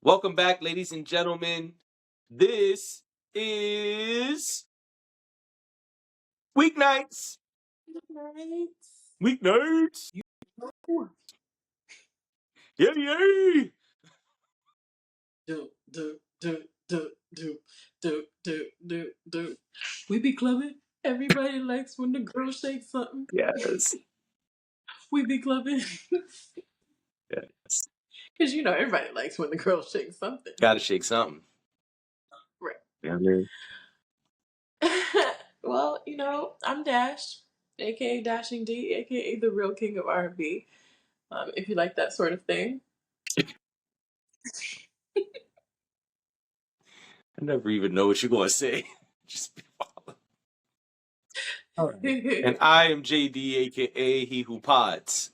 Welcome back, ladies and gentlemen. This is Weeknights. Nights. Weeknights. Yeah, yeah. Do do do do do do do do do. We be clubbing. Everybody likes when the girl shakes something. Yes. We be clubbing Yes. because everybody likes when the girl shakes something. Gotta shake something. Right. Yeah, man. Well, I'm Dash, aka Dashing D, aka the real king of R&B. If you like that sort of thing. I never even know what you're gonna say. Just be following. All right. And I am JD, aka He Who Pods.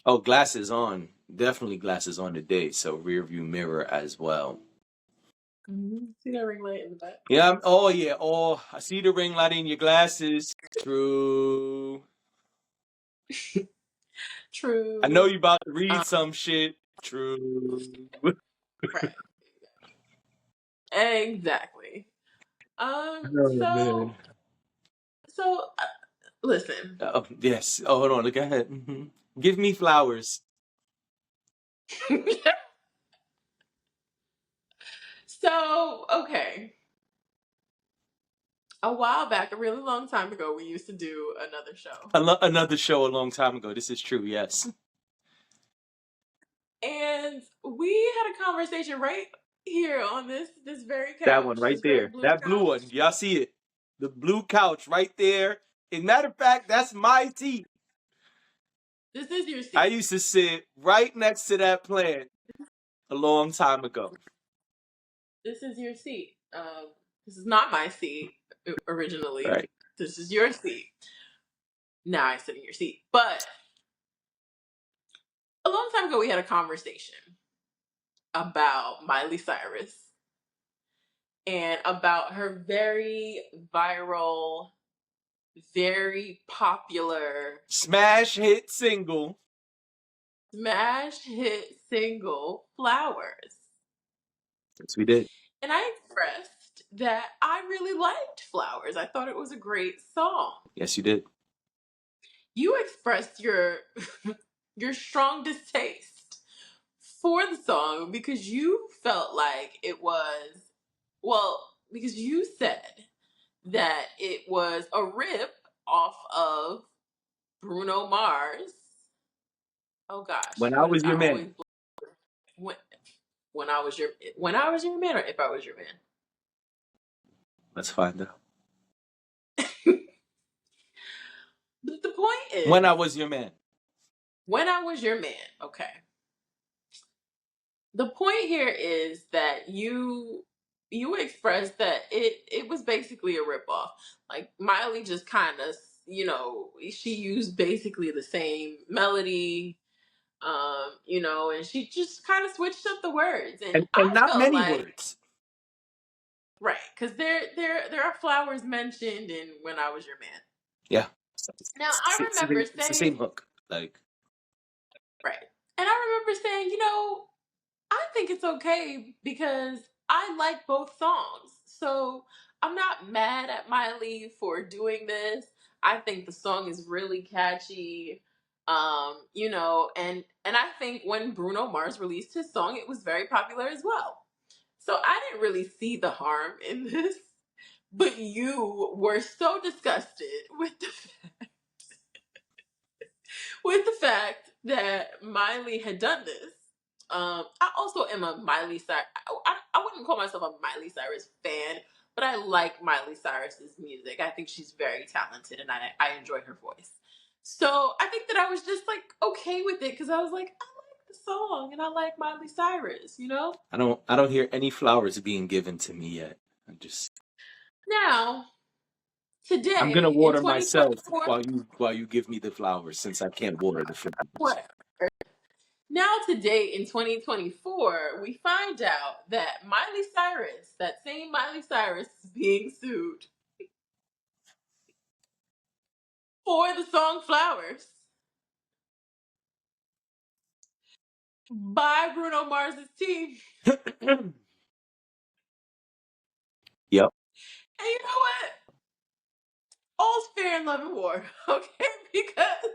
Oh, glasses on. Definitely glasses on today. So rear view mirror as well. See that ring light in the back? Yeah. Oh yeah. Oh, I see the ring light in your glasses. True. True. I know you about to read some shit. True. Right. Exactly. Oh So man. so listen. Oh yes. Oh, hold on. Look ahead. Give me flowers. So, okay. A while back, a really long time ago, we used to do another show. Another show a long time ago. This is true. Yes. And we had a conversation right here on this very That one couch, right this there. great blue That blue couch. one. Y'all see it? The blue couch right there. As a matter of fact, that's my seat. This is your seat. I used to sit right next to that plant a long time ago. This is your seat. This is not my seat originally. Right. This is your seat. Now I sit in your seat. But a long time ago, we had a conversation about Miley Cyrus and about her very viral, very popular Smash hit single. smash hit single Flowers. Yes, we did. And I expressed that I really liked Flowers. I thought it was a great song. Yes, you did. You expressed your your strong distaste for the song because you felt like it was, because you said that it was a rip off of Bruno Mars. Oh gosh, When I what is was I your man. always when when I was your man, or if I was your man. Let's find out. But the point When is, I was your man. when I was your man, okay. The point here is that you expressed that it was basically a ripoff. Like Miley just kind of, she used basically the same melody, and she just kind of switched up the words, and And I not felt many like, words. right, because there are flowers mentioned in When I Was Your Man. Yeah. Now I remember It's the same saying, hook. Like, right, and I remember saying, I think it's okay because I like both songs. So I'm not mad at Miley for doing this. I think the song is really catchy. And I think when Bruno Mars released his song, it was very popular as well. So I didn't really see the harm in this. But you were so disgusted with the fact that Miley had done this. I also am a Miley Cyrus. I wouldn't call myself a Miley Cyrus fan, but I like Miley Cyrus's music. I think she's very talented, and I enjoy her voice. So I think that I was just like okay with it because I was like, I like the song and I like Miley Cyrus. I don't hear any flowers being given to me yet. Now I'm gonna today in water myself 2024, while you give me the flowers since I can't water the flowers. what? Now, today in 2024, we find out that Miley Cyrus, that same Miley Cyrus, is being sued for the song Flowers. by Bruno Mars's team. Yep. And you know what? All's fair in love and war, okay? Because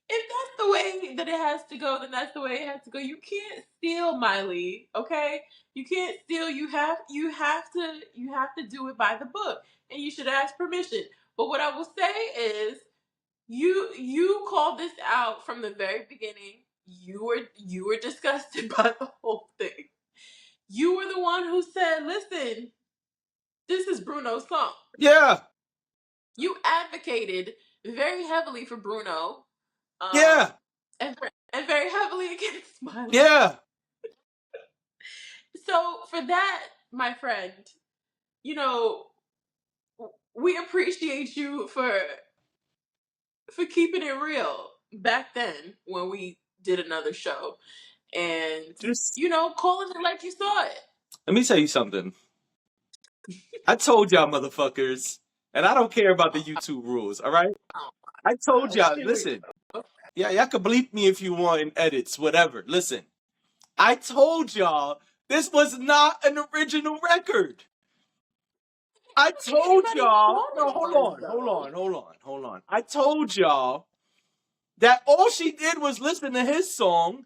if that's the way that it has to go, then that's the way it has to go. You can't steal Miley, okay? You can't steal. You have to do it by the book, and you should ask permission. But what I will say is, you called this out from the very beginning. You were disgusted by the whole thing. You were the one who said, "Listen, this is Bruno's song." Yeah. You advocated very heavily for Bruno. Yeah. And very heavily against Miley. Yeah. So for that, my friend, we appreciate you for keeping it real back then when we did another show, and Just calling it like you saw it. let me tell you something. I told y'all motherfuckers, and I don't care about the YouTube rules, all right? I told y'all, listen. Yeah, y'all can bleep me if you want in edits, whatever. Listen. I told y'all this was not an original record. I told y'all. No, hold on. I told y'all that all she did was listen to his song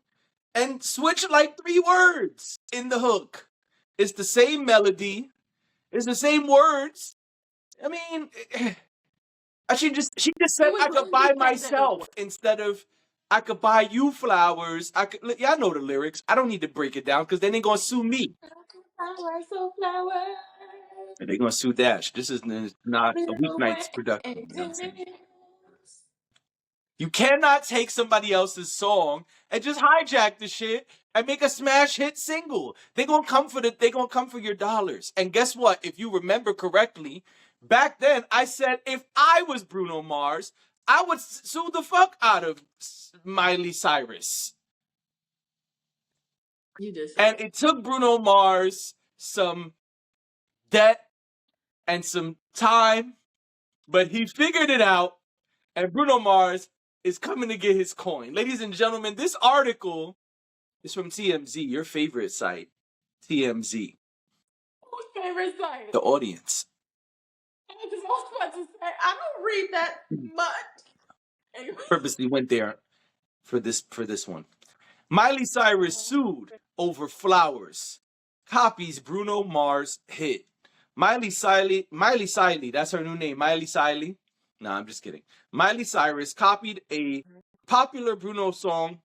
and switch like 3 words in the hook. It's the same melody. It's the same words. I mean, she just said I could buy myself instead of I could buy you flowers. Y'all know the lyrics. I don't need to break it down because then they're gonna sue me. And they're gonna sue Dash. This is not a Weeknights production. You know what I'm saying? You cannot take somebody else's song and just hijack the shit and make a smash hit single. They're gonna come for your dollars. And guess what? If you remember correctly, back then I said if I was Bruno Mars, I would sue the fuck out of Miley Cyrus. You just and it took Bruno Mars some debt and some time, but he figured it out, and Bruno Mars is coming to get his coin. Ladies and gentlemen, this article is from TMZ, your favorite site, TMZ. Whose favorite site? The audience. Because I was about to say, I don't read that much. Anyway. Purposely went there for this one. Miley Cyrus sued over flowers. Copies Bruno Mars hit. Miley Cyrus, that's her new name, Miley Cyrus. Nah, I'm just kidding. Miley Cyrus copied a popular Bruno song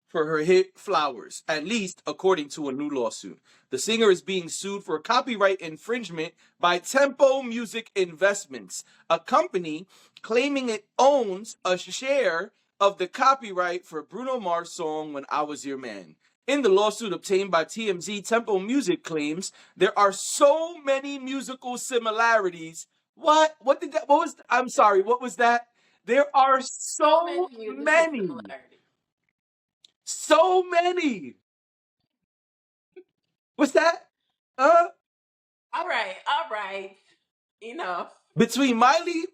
for her hit Flowers, at least according to a new lawsuit. The singer is being sued for copyright infringement by Tempo Music Investments, a company claiming it owns a share of the copyright for Bruno Mars' song When I Was Your Man. In the lawsuit obtained by TMZ, Tempo Music claims there are so many musical similarities. What was that? There are so many. So many. What's that? All right. Enough. Between Miley's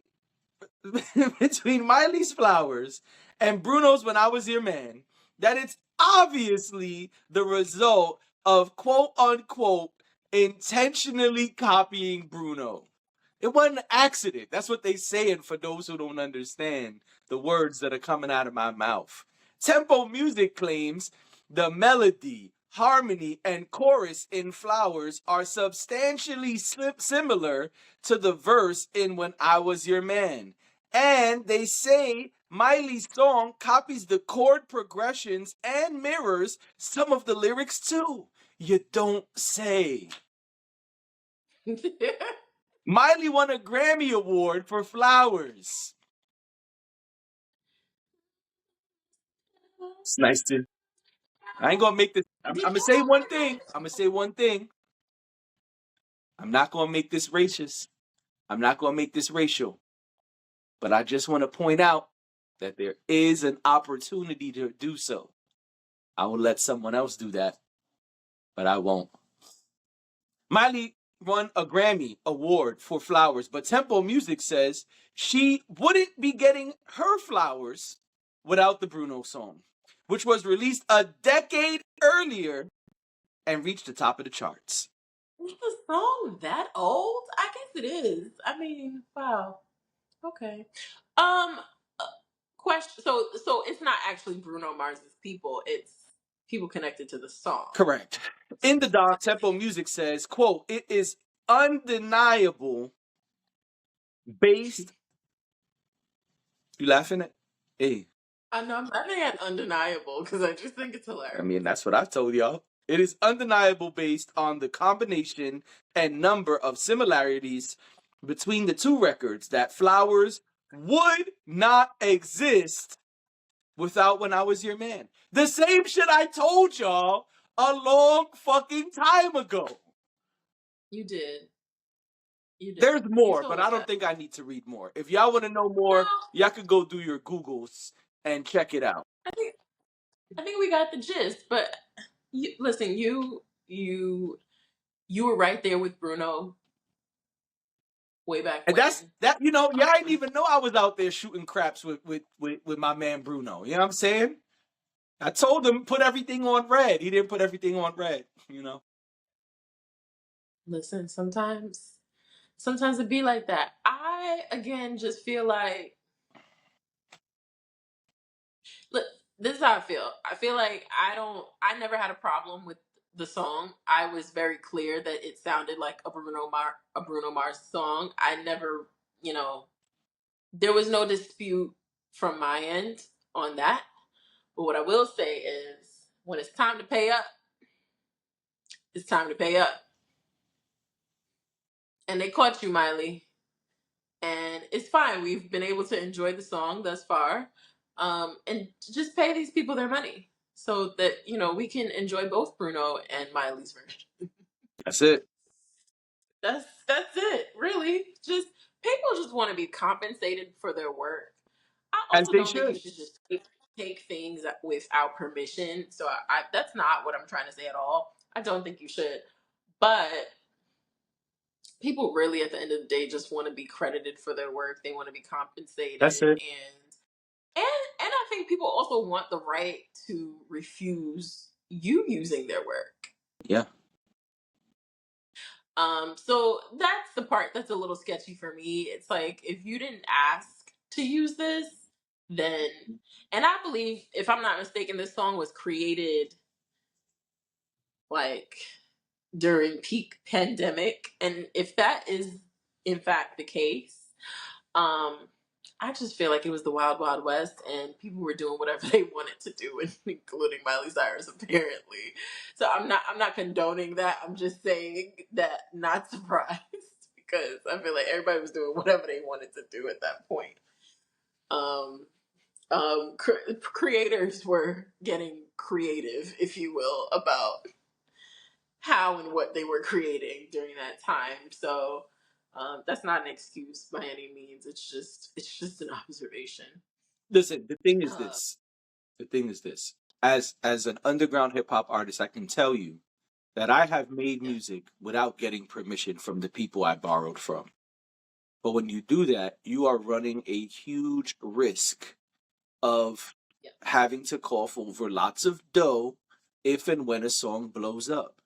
Flowers and Bruno's When I Was Your Man, that it's obviously the result of quote unquote intentionally copying Bruno. It wasn't an accident. That's what they saying for those who don't understand the words that are coming out of my mouth. Tempo Music claims the melody, harmony, and chorus in Flowers are substantially similar to the verse in When I Was Your Man. And they say Miley's song copies the chord progressions and mirrors some of the lyrics too. You don't say. Miley won a Grammy Award for Flowers. It's nice to... I ain't gonna make this... I'm gonna say one thing. I'm not gonna make this racist. I'm not gonna make this racial. But I just want to point out that there is an opportunity to do so. I will let someone else do that, but I won't. Miley won a Grammy Award for Flowers, but Tempo Music says she wouldn't be getting her flowers without the Bruno song, which was released a decade earlier and reached the top of the charts. Is the song that old? I guess it is. I mean, wow. Okay. Um, uh, question. So it's not actually Bruno Mars's people. It's people connected to the song. Correct. In the Don Tempo Music says, quote, it is undeniable based. You laughing at? Hey. I know I'm laughing at undeniable because I just think it's hilarious. I mean, that's what I've told y'all. It is undeniable based on the combination and number of similarities between the two records that Flowers would not exist without When I Was Your Man. The same shit I told y'all a long fucking time ago. You did. You did. There's more, told but us I don't that. think I need to read more. If y'all want to know more, No. y'all could go do your Googles and check it out. I think we got the gist. But listen, you were right there with Bruno way back And when. that's that, y'all didn't even know I was out there shooting craps with my man Bruno. You know what I'm saying? I told him put everything on red. He didn't put everything on red, Listen, sometimes it be like that. I again just feel like, look, this is how I feel. I feel like I never had a problem with the song. I was very clear that it sounded like a Bruno Mars song. I never, there was no dispute from my end on that. But what I will say is when it's time to pay up, it's time to pay up. And they caught you, Miley. And it's fine. We've been able to enjoy the song thus far. And just pay these people their money so that, we can enjoy both Bruno and Miley's version. That's it. That's it, really. Just people just want to be compensated for their work. I As also they don't think should. you should just take things without permission. So that's not what I'm trying to say at all. I don't think you should. But people really at the end of the day just want to be credited for their work. They want to be compensated, That's it. and I think people also want the right to refuse you using their work. Yeah. So that's the part that's a little sketchy for me. It's like, if you didn't ask to use this, then, and I believe, if I'm not mistaken, this song was created like during peak pandemic. And if that is in fact the case, I just feel like it was the wild, wild west, and people were doing whatever they wanted to do, including Miley Cyrus, apparently. So I'm not condoning that. I'm just saying that, not surprised, because I feel like everybody was doing whatever they wanted to do at that point. Creators were getting creative, if you will, about how and what they were creating during that time. So that's not an excuse by any means. It's just an observation. Listen, the thing is this. As an underground hip hop artist, I can tell you that I have made music without getting permission from the people I borrowed from. But when you do that, you are running a huge risk of having to cough over lots of dough if and when a song blows up.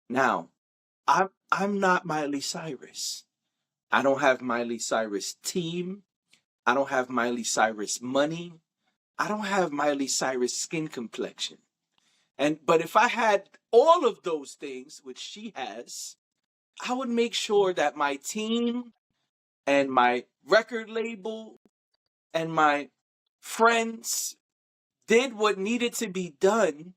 Now, I'm not Miley Cyrus. I don't have Miley Cyrus team. I don't have Miley Cyrus money. I don't have Miley Cyrus skin complexion. But if I had all of those things, which she has, I would make sure that my team and my record label and my friends did what needed to be done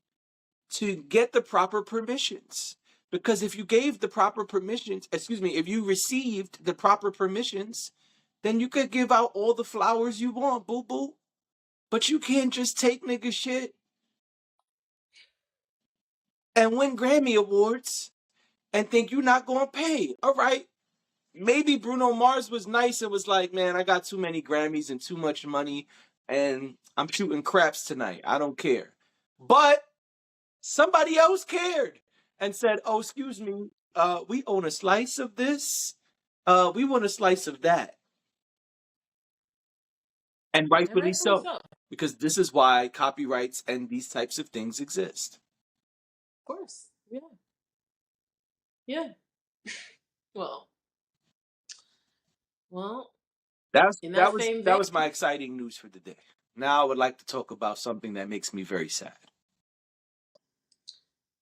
to get the proper permissions. Because if you gave the proper permissions, if you received the proper permissions, then you could give out all the flowers you want, boo boo. But you can't just take nigga shit and win Grammy Awards and think you're not gonna pay. All right. Maybe Bruno Mars was nice and was like, man, I got too many Grammys and too much money and I'm shooting craps tonight. I don't care. But somebody else cared and said, oh, excuse me, we own a slice of this. We want a slice of that. And And rightfully rightfully so, so. Of because this is why copyrights and these types of things exist. course. Yeah. Yeah. Well, well, in that same That vein, was my exciting news for the day. Now I would like to talk about something that makes me very sad.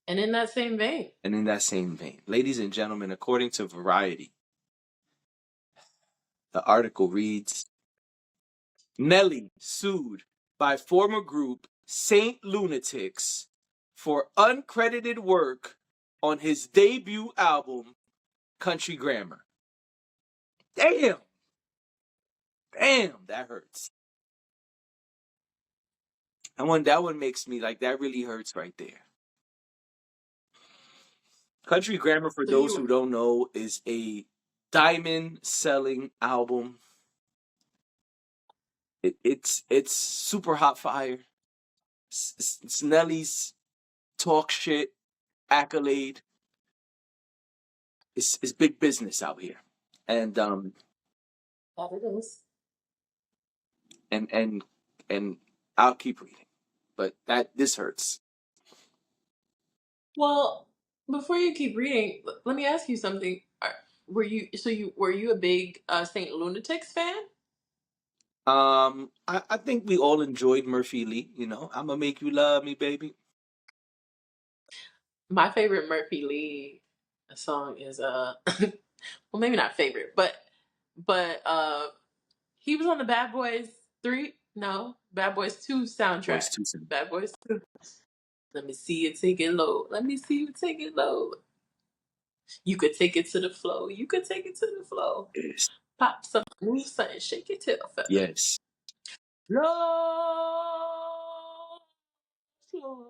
and in that same vein, And in that same vein, ladies and gentlemen, according to Variety, the article reads, Nelly sued by former group Saint Lunatics for uncredited work on his debut album, Country Grammar. Damn! Damn, that hurts. That one makes me like, that really hurts right there. Country Grammar, for so those you who don't know, is a diamond selling album. It's super hot fire. It's Nelly's talk shit accolade. It's big business out here, and that it is. and and and I'll keep reading, but this hurts. Well, before you keep reading, let me ask you something. Were you a big Saint Lunatics fan? I think we all enjoyed Murphy Lee. You know, I'm gonna make you love me, baby. My favorite Murphy Lee song is well, maybe not favorite, but he was on the Bad Boys 3, no, Bad Boys 2 Boys soundtrack. too soon. Bad Boys 2. Let me see you take it low. Let me see you take it low. You could take it to the flow. You could take it to the flow. Yes, Pop some, move something, shake your tail feather. yes, Slow, slow,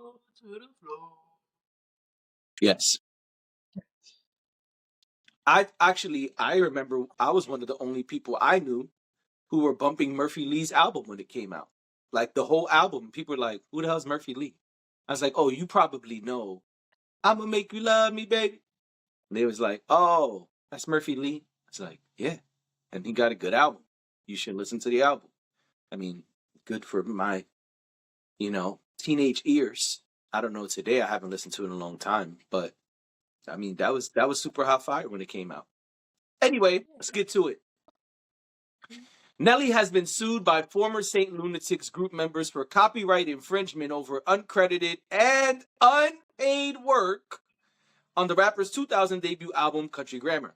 go to the flow. yes. I remember I was one of the only people I knew who were bumping Murphy Lee's album when it came out. Like the whole album, people were like, "Who the hell's Murphy Lee?" I was like, "Oh, you probably know. I'ma make you love me, baby." And they was like, "Oh, that's Murphy Lee." I was like, "Yeah," and he got a good album. You should listen to the album. I mean, good for my, teenage ears. I don't know today. I haven't listened to it in a long time, but I mean, that was super hot fire when it came out. Anyway, let's get to it. Nelly has been sued by former Saint Lunatics group members for copyright infringement over uncredited and unpaid work on the rapper's 2000 debut album, Country Grammar.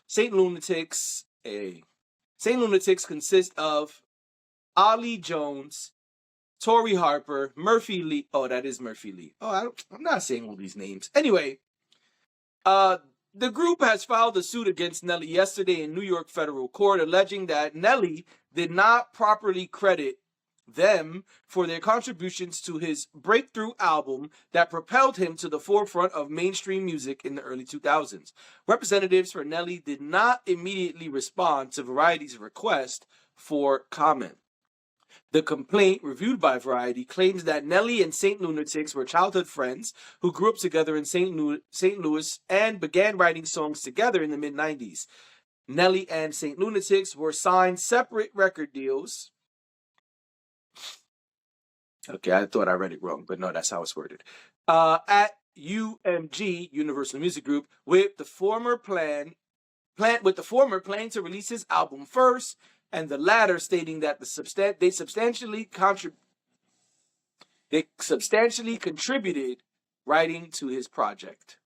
Saint Lunatics, Saint Lunatics consists of Ollie Jones, Tori Harper, Murphy Lee. Oh, that is Murphy Lee. Oh, I'm not saying all these names. Anyway, uh, the group has filed a suit against Nelly yesterday in New York federal court, alleging that Nelly did not properly credit them for their contributions to his breakthrough album that propelled him to the forefront of mainstream music in the early 2000s. Representatives for Nelly did not immediately respond to Variety's request for comment. The complaint, reviewed by Variety, claims that Nelly and Saint Lunatics were childhood friends who grew up together in St. Louis and began writing songs together in the mid-90s. Nelly and Saint Lunatics were signed separate record deals. Okay, I thought I read it wrong, but no, that's how it's worded. At UMG, Universal Music Group, with the former planning to release his album first, and the latter stating that they substantially contributed writing to his project.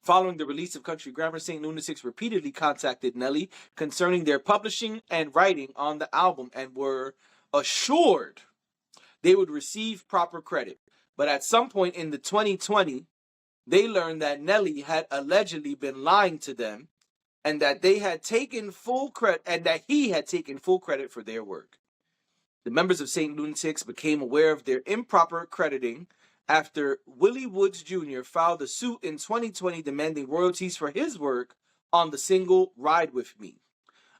Following the release of Country Grammar, St. Lunatics repeatedly contacted Nelly concerning their publishing and writing on the album and were assured they would receive proper credit. But at some point in the 2020, they learned that Nelly had allegedly been lying to them and that he had taken full credit for their work. The members of St. Lunatics became aware of their improper crediting after Willie Woods Jr. filed a suit in 2020 demanding royalties for his work on the single Ride With Me.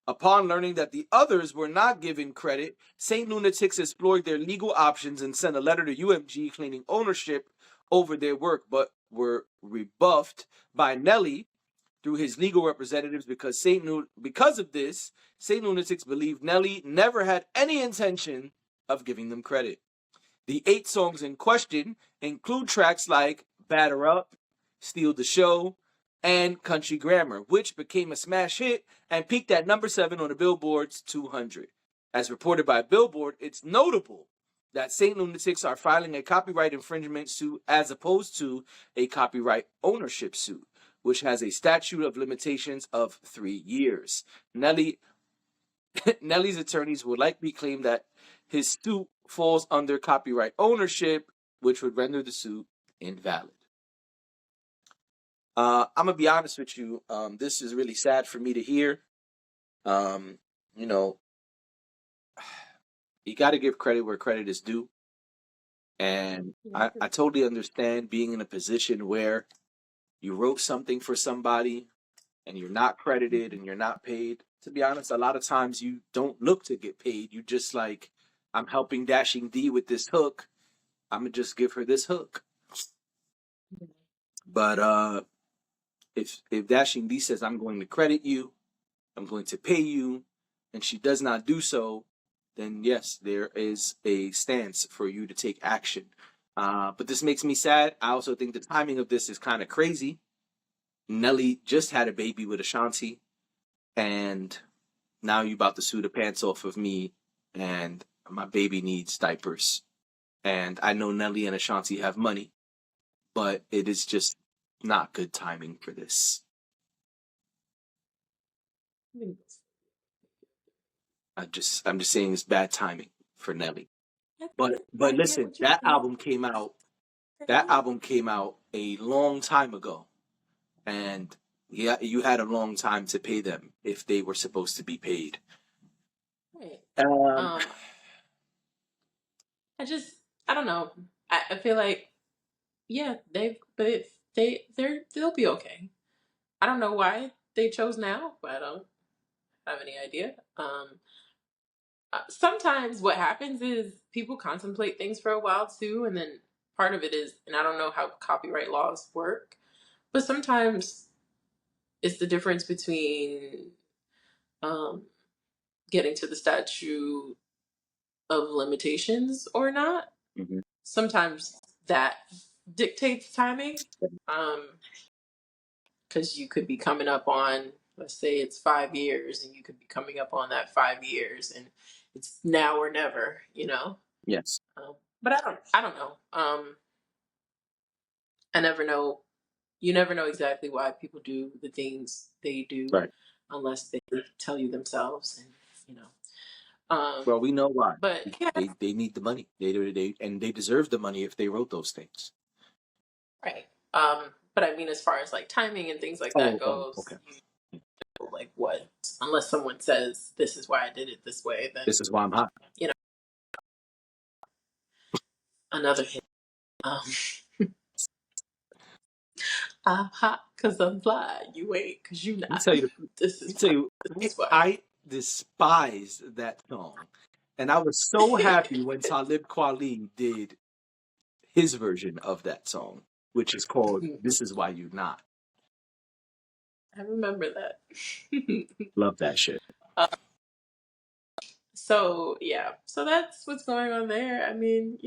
Upon learning that the others were not given credit, St. Lunatics explored their legal options and sent a letter to UMG claiming ownership over their work, but were rebuffed by Nelly, through his legal representatives because of this, St. Lunatics believe Nelly never had any intention of giving them credit. The 8 songs in question include tracks like Batter Up, Steal the Show, and Country Grammar, which became a smash hit and peaked at number 7 on the Billboard's 200. As reported by Billboard, it's notable that St. Lunatics are filing a copyright infringement suit as opposed to a copyright ownership suit, which has a statute of limitations of 3 years. Nelly's attorneys would likely claim that his suit falls under copyright ownership, which would render the suit invalid. I'm gonna be honest with you. This is really sad for me to hear. You know, you got to give credit where credit is due, and I totally understand being in a position where you wrote something for somebody and you're not credited and you're not paid. To be honest, a lot of times you don't look to get paid. You just like, I'm helping Dashing D with this hook. I'm gonna just give her this hook. But if Dashing D says I'm going to credit you, I'm going to pay you, and she does not do so, then yes, there is a stance for you to take action. But this makes me sad. I also think the timing of this is kind of crazy. Nelly just had a baby with Ashanti, and now you about to sue the pants off of me, and my baby needs diapers. And I know Nelly and Ashanti have money, but it is just not good timing for this. I'm just saying it's bad timing for Nelly. But listen, that album came out a long time ago, and yeah, you had a long time to pay them if they were supposed to be paid. Right. I don't know. I feel like, yeah, they'll be okay. I don't know why they chose now, but I don't have any idea. Sometimes what happens is people contemplate things for a while too, and then part of it is, and I don't know how copyright laws work, but sometimes it's the difference between getting to the statute of limitations or not. Mm-hmm. Sometimes that dictates timing, because you could be coming up on, let's say it's 5 years, and you could be coming up on that 5 years, and it's now or never, Yes. But I don't know. I never know. You never know exactly why people do the things they do, Right. unless they tell you themselves, and Well, we know why. But yeah, they need the money. They deserve the money if they wrote those things. Right. But I mean, as far as like timing and things like that goes, okay. Like what? Unless someone says this is why I did it this way, then This is why I'm hot. Another hit. I'm hot because I'm fly. You ain't because you not. This is why. I despise that song, and I was so happy when Talib Kweli did his version of that song, which is called "This Is Why You Not." I remember that. Love that shit. So yeah, so that's what's going on there. I mean,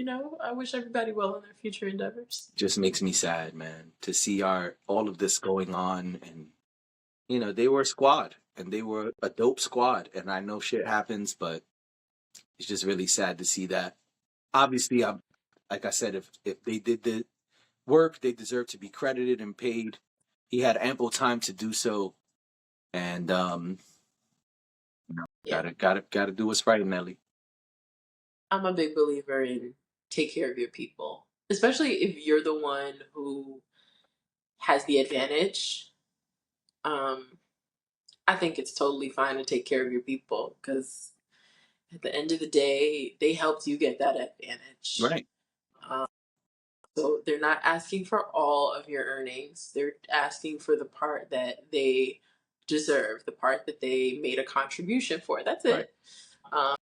I wish everybody well in their future endeavors. Just makes me sad, man, to see all of this going on, and they were a squad, and they were a dope squad, and I know shit happens, but it's just really sad to see that. Obviously, like I said, if they did the work, they deserve to be credited and paid. He had ample time to do so, and gotta do what's right, Nelly. I'm a big believer in take care of your people, especially if you're the one who has the advantage. I think it's totally fine to take care of your people, because at the end of the day, they helped you get that advantage. Right. So they're not asking for all of your earnings. They're asking for the part that they deserve, the part that they made a contribution for. That's it. Right.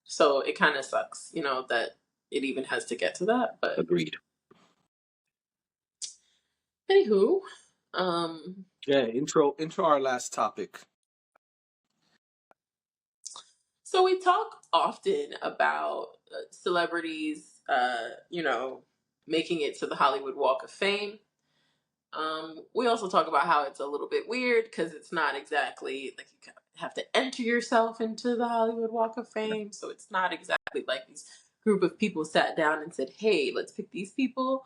So it kind of sucks, that it even has to get to that. But agreed. Anywho, Um, Yeah, intro our last topic. so we talk often about celebrities, making it to the Hollywood Walk of Fame. We also talk about how it's a little bit weird because it's not exactly like you have to enter yourself into the Hollywood Walk of Fame. So it's not exactly like these group of people sat down and said, "Hey, let's pick these people."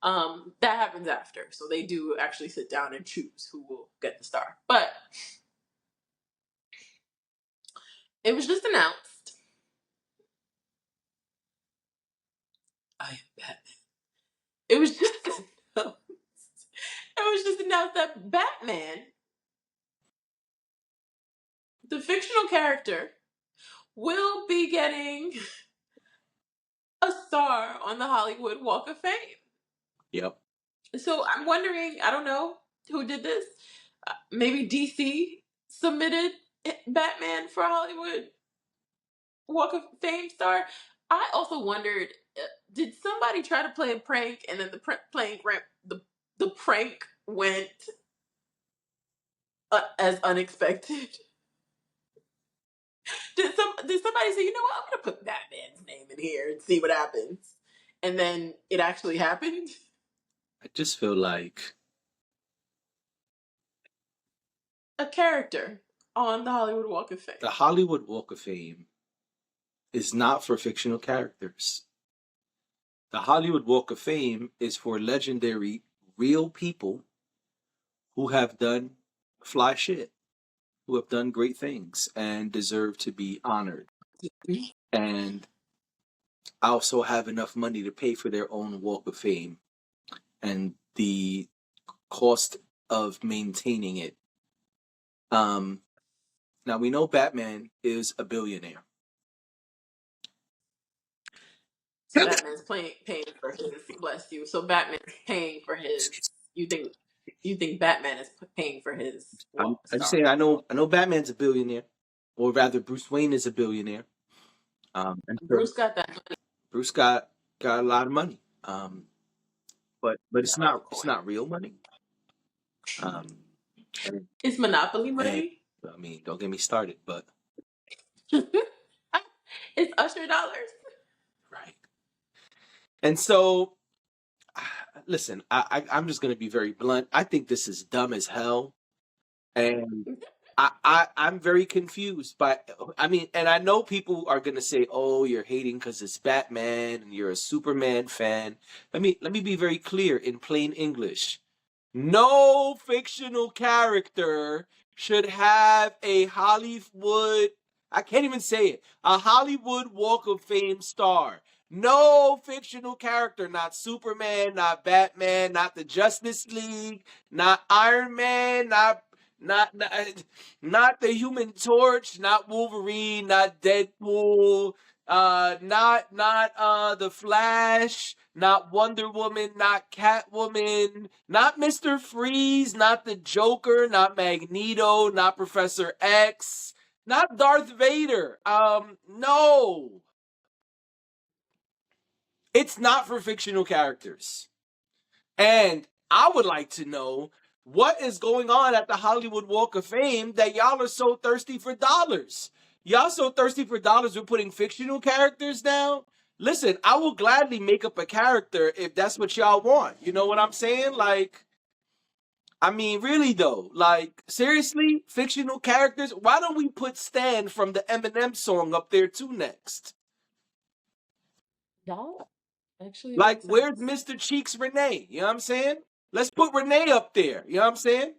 That happens after. So they do actually sit down and choose who will get the star. But it was just announced. I am Batman. It was just announced. It was just announced that Batman, the fictional character, will be getting a star on the Hollywood Walk of Fame. Yep. So I'm wondering, I don't know who did this. Maybe DC submitted Batman for Hollywood Walk of Fame star. I also wondered, did somebody try to play a prank and then the prank went as unexpected? Did somebody say, you know what, I'm gonna put Batman's name in here and see what happens, and then it actually happened? I just feel like A character on the Hollywood Walk of Fame. the Hollywood Walk of Fame is not for fictional characters. The Hollywood Walk of Fame is for legendary, real people who have done fly shit, who have done great things and deserve to be honored. And also have enough money to pay for their own Walk of Fame and the cost of maintaining it. Now we know Batman is a billionaire. So Batman's paying for his. Bless you. So Batman's paying for his. You think Batman is paying for his I just star? say I know Batman's a billionaire, or rather Bruce Wayne is a billionaire. And so Bruce got that money. Bruce got a lot of money. But it's No, not of it's course. not real money. Um, and, It's Monopoly and money. I mean, don't get me started, but It's Usher dollars. right. And so, listen, I'm just gonna be very blunt. I think this is dumb as hell, and I'm very confused by. I mean, and I know people are gonna say, "Oh, you're hating because it's Batman and you're a Superman fan." Let me be very clear in plain English. No fictional character should have a Hollywood, I can't even say it, a Hollywood Walk of Fame star. No fictional character, not Superman, not Batman, not the Justice League, not Iron Man, not not, not the Human Torch, not Wolverine, not Deadpool, not the Flash, not Wonder Woman, not Catwoman, not Mr. Freeze, not the Joker, not Magneto, not Professor X, not Darth Vader. No. It's not for fictional characters. And I would like to know what is going on at the Hollywood Walk of Fame that y'all are so thirsty for dollars. Y'all so thirsty for dollars we're putting fictional characters down? Listen, I will gladly make up a character if that's what y'all want. You know what I'm saying? Like, I mean, really though, like, seriously, fictional characters? Why don't we put Stan from the Eminem song up there too next? That actually Like, makes where's sense. Mr. Cheeks Renee? You know what I'm saying? Let's put Renee up there. You know what I'm saying?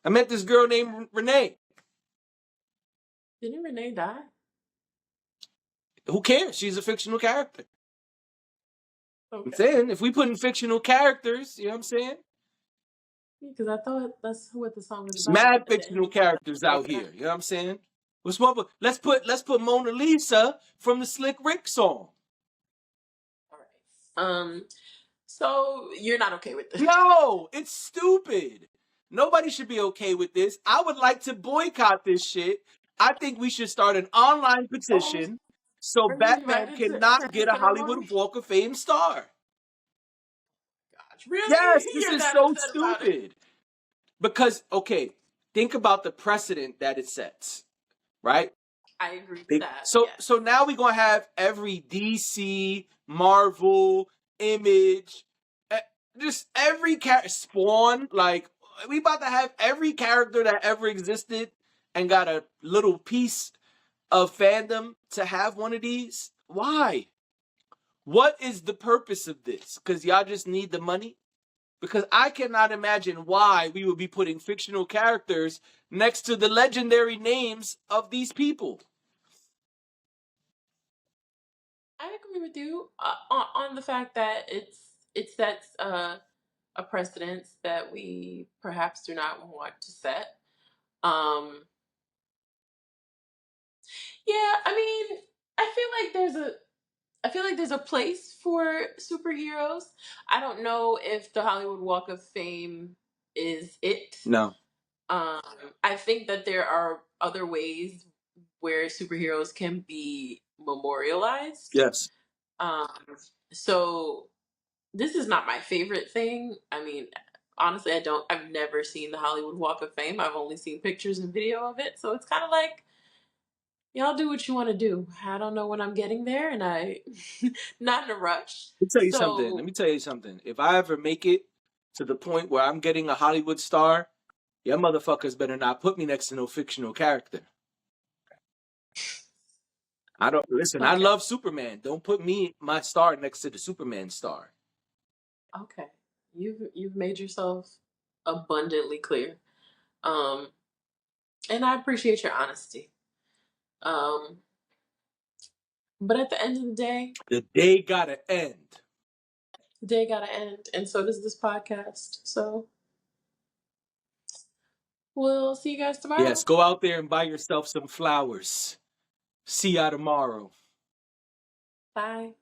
I met this girl named Renee. Didn't Renee die? Who cares? She's a fictional character. I'm Okay. saying if we put in fictional characters, you know what I'm saying? Because I thought that's what the song was There's about. mad At the fictional end. characters out here. You know what I'm saying? Let's put Mona Lisa from the Slick Rick song. All right. So you're not okay with this? No, it's stupid. Nobody should be okay with this. I would like to boycott this shit. I think we should start an online Oh, petition so are you Batman invited to cannot the get a ceremony? Hollywood Walk of Fame star. Really? Yes, this You're is that so upset about it? stupid. Because, okay, think about the precedent that it sets, right? I agree with that. So Yes. now we're gonna have every DC, Marvel, Image, eh, just every Spawn. Like we about to have every character that ever existed and got a little piece of fandom to have one of these. Why? What is the purpose of this? Because y'all just need the money? Because I cannot imagine why we would be putting fictional characters next to the legendary names of these people. I agree with you on the fact that it sets a precedence that we perhaps do not want to set. Um, yeah, I mean, I feel like there's a place for superheroes. I don't know if the Hollywood Walk of Fame is it. No. Um, I think that there are other ways where superheroes can be memorialized. Yes. Um, so this is not my favorite thing. I mean, honestly, I've never seen the Hollywood Walk of Fame. I've only seen pictures and video of it. So it's kind of like, y'all do what you want to do. I don't know when I'm getting there, and I not in a rush. Let me tell you something. Let So me tell you something. If I ever make it to the point where I'm getting a Hollywood star, y'all motherfuckers better not put me next to no fictional character. I don't listen. I okay, love Superman. Don't put me my star next to the Superman star. okay, you've made yourself abundantly clear, um, and I appreciate your honesty. Um, but at the end of the The day gotta end. day gotta end, and so does this podcast. So we'll see you guys Yes, tomorrow. go out there and buy yourself some flowers. See ya tomorrow. Bye.